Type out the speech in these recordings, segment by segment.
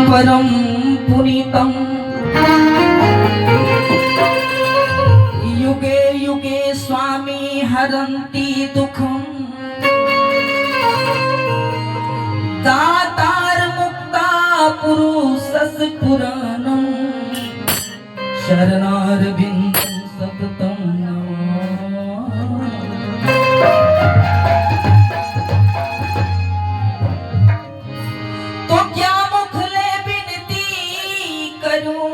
परम पुनीतम युगे युगे स्वामी हरन्ति दुखम दातार मुक्ता पुरुषस पुराणम शरणारविंदं सततं तो क्या मुखले विनती करूं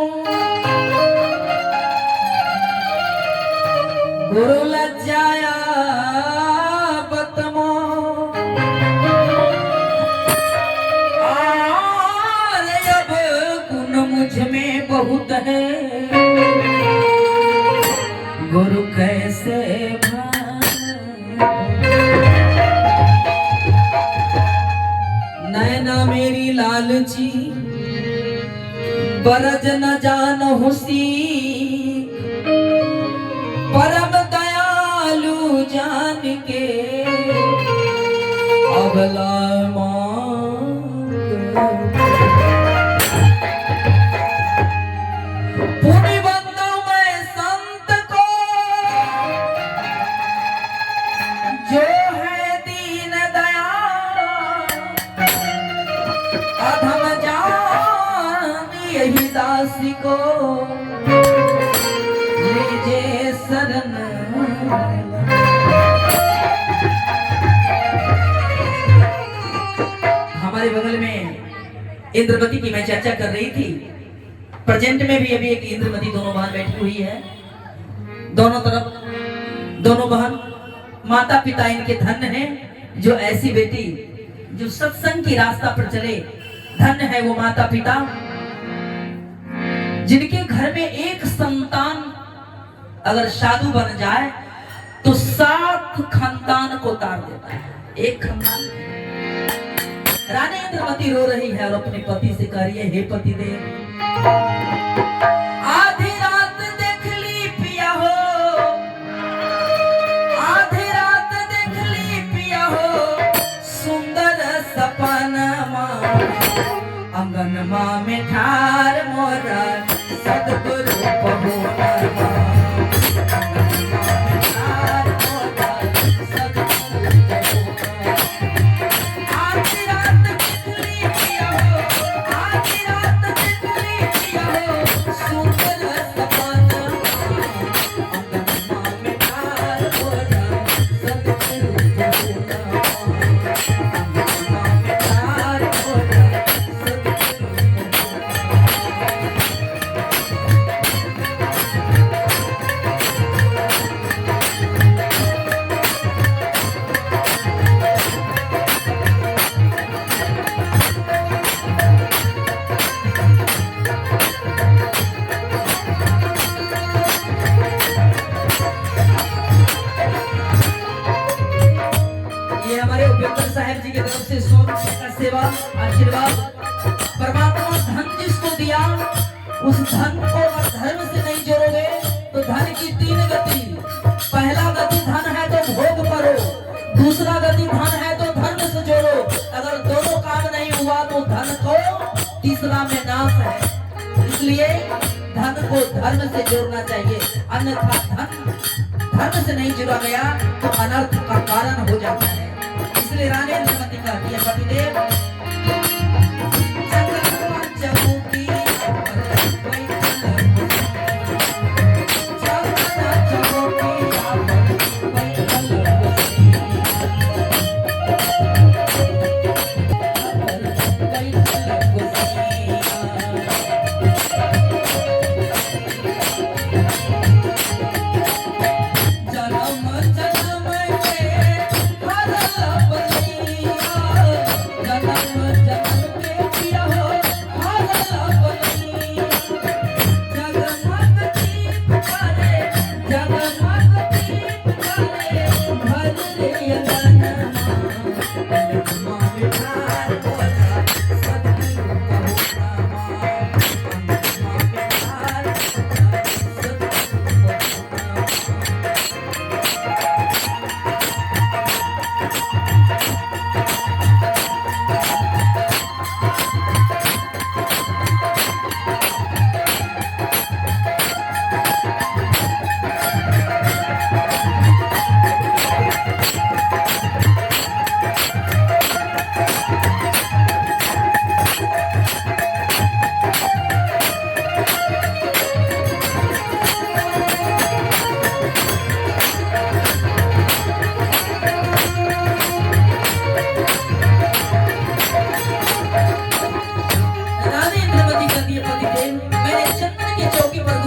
गुरु लज्जाया बतमो अब गुण मुझ में बहुत है गुरु कैसे नैना मेरी लालची बरज न जान हुसी परम दयालु जान के अबला पुण्य बंदो मैं संत को जो है दीन दयाल अधम जान यही दासी को लीजे शरण हमारे बगल में इंद्रवती की मैं चर्चा कर रही थी। प्रेजेंट में भी अभी एक इंद्रवती दोनों बहन बैठी हुई है। दोनों तरफ दोनों बहन माता पिता इनके धन्य हैं जो ऐसी बेटी जो सत्संग की रास्ता पर चले। धन्य है वो माता पिता जिनके घर में एक संतान अगर साधु बन जाए तो 7 खानदान को तार देता है। एक खानदान रानी इंद्रवती रो रही है और अपने पति से कह रही है, हे पति देव आधी रात देख ली पिया हो, आधी रात देख ली पिया हो सुंदर सपनमा अंगनमा में ठार मोरा सतगुरु पहुना साहेब जी की तरफ से 100 रुपए का सेवा आशीर्वाद। परमात्मा धन जिसको दिया उस धन को अगर धर्म से नहीं जोड़ोगे तो धन की 3 गति। पहला गति धन है तो भोग करो, दूसरा गति धन है तो धर्म से जोड़ो। अगर दोनों काम नहीं हुआ तो धन को तीसरा में नाश है। इसलिए धन को धर्म से जोड़ना चाहिए, अन्यथा धन धर्म से नहीं जुड़ा गया तो अनर्थ का कारण हो जाता है। इसलिए रानी इंद्रवती कहती है, पतिदेव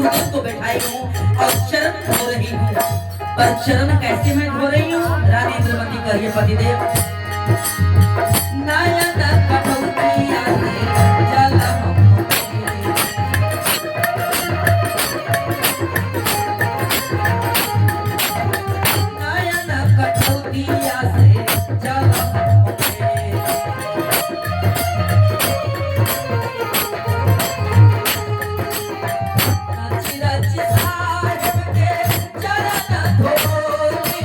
गुरुदेव को बैठाई हूँ और चरण धो रही हूँ। पर चरण कैसे मैं धो रही हूँ? रानी इंद्रमती कहिए पतिदेव नयन कटौतिया से जल नयन कटौतिया से जल रची रची साहेब के चरण धोली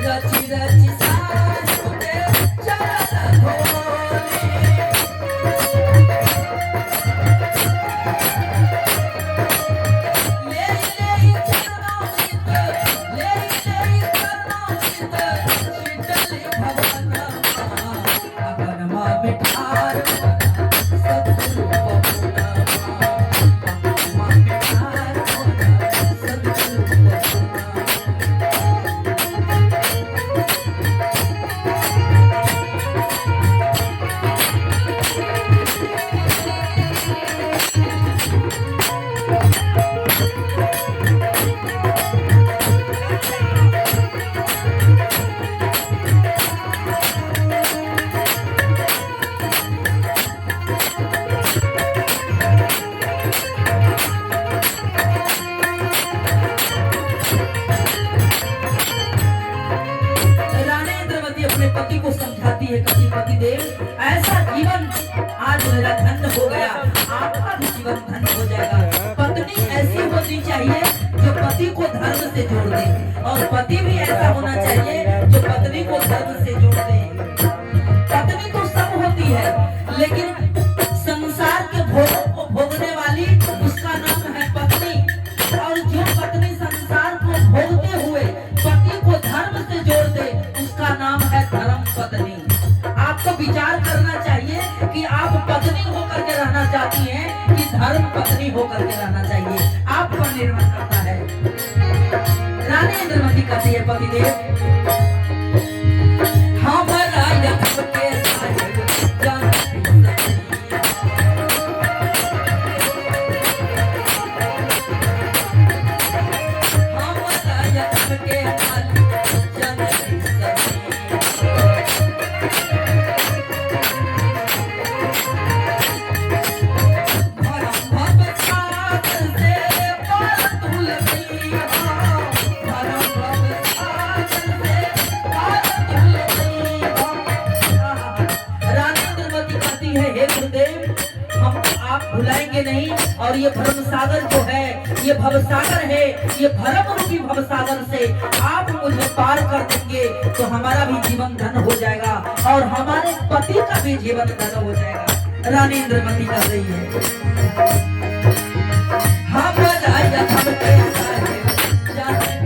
रची रची साहेब के चरण धोली ले ले चरणामृत ले ले चरणामृत शीतल भवनमा अपनमा मिठार सद्गुरु बपुनमा अपनमा मिठार सद्गुरु बपुनमा। रानी इंद्रमती अपने पति को समझाती है कि पतिदेव ऐसा जीवन आज मेरा धन्य हो गया, आपका भी जीवन धन्य हो जाएगा। पत्नी ऐसी होनी चाहिए जो पति को धर्म से जोड़ दे और पति भी ऐसा होना चाहिए जो पत्नी को धर्म से जोड़ दे। पत्नी तो सब होती है लेकिन संसार के भोगों को भोगने वाली उसका नाम है पत्नी। और जो पत्नी संसार को भोगते हुए पति को धर्म से जोड़ दे उसका नाम है धर्म पत्नी। आपको विचार करना चाहिए कि आप पत्नी होकर के रहना चाहती हैं कि धर्म पत्नी होकर के रहना चाहिए, आप पर निर्भर करता है। रानी इंद्रमती कहती है पतिदेव हमारा यक्ष के साहिब जान हमारा यक्ष के साहिब जान भुलाएंगे नहीं। और ये भ्रम सागर जो है ये भवसागर है, ये भरम रूपी भवसागर से आप मुझे पार कर देंगे तो हमारा भी जीवन धन हो जाएगा और हमारे पति का भी जीवन धन हो जाएगा। रानी इंद्रमती कर रही है हमारा यथम के साहिब जाने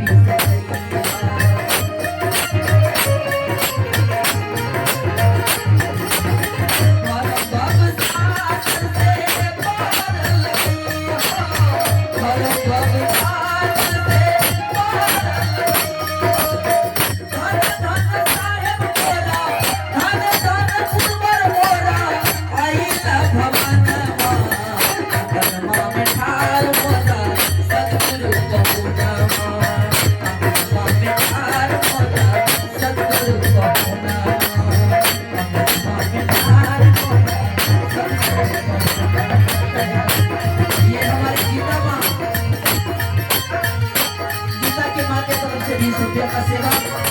भी का सेवा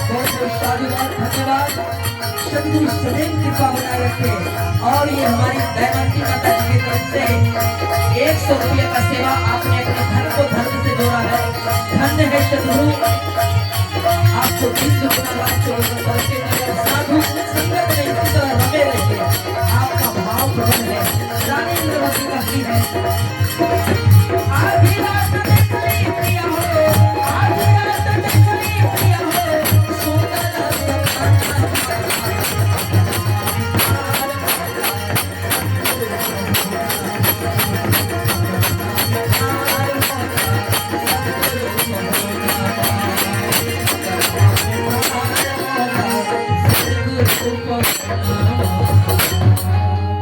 बहुत बहुत साधुवाद धन्यवाद। सदगुरु सदैव कृपा बनाए रखे। और ये हमारी दयावंती माता जी की तरफ से 100 रुपये का सेवा आपने अपने धन को धर्म से जोड़ा है। धन्य है सदगुरु, आपको 20 रुपये साधु संगत में इसी तरह रमे रहिए, आपका भाव प्रबल है। रानी इंद्रमती का है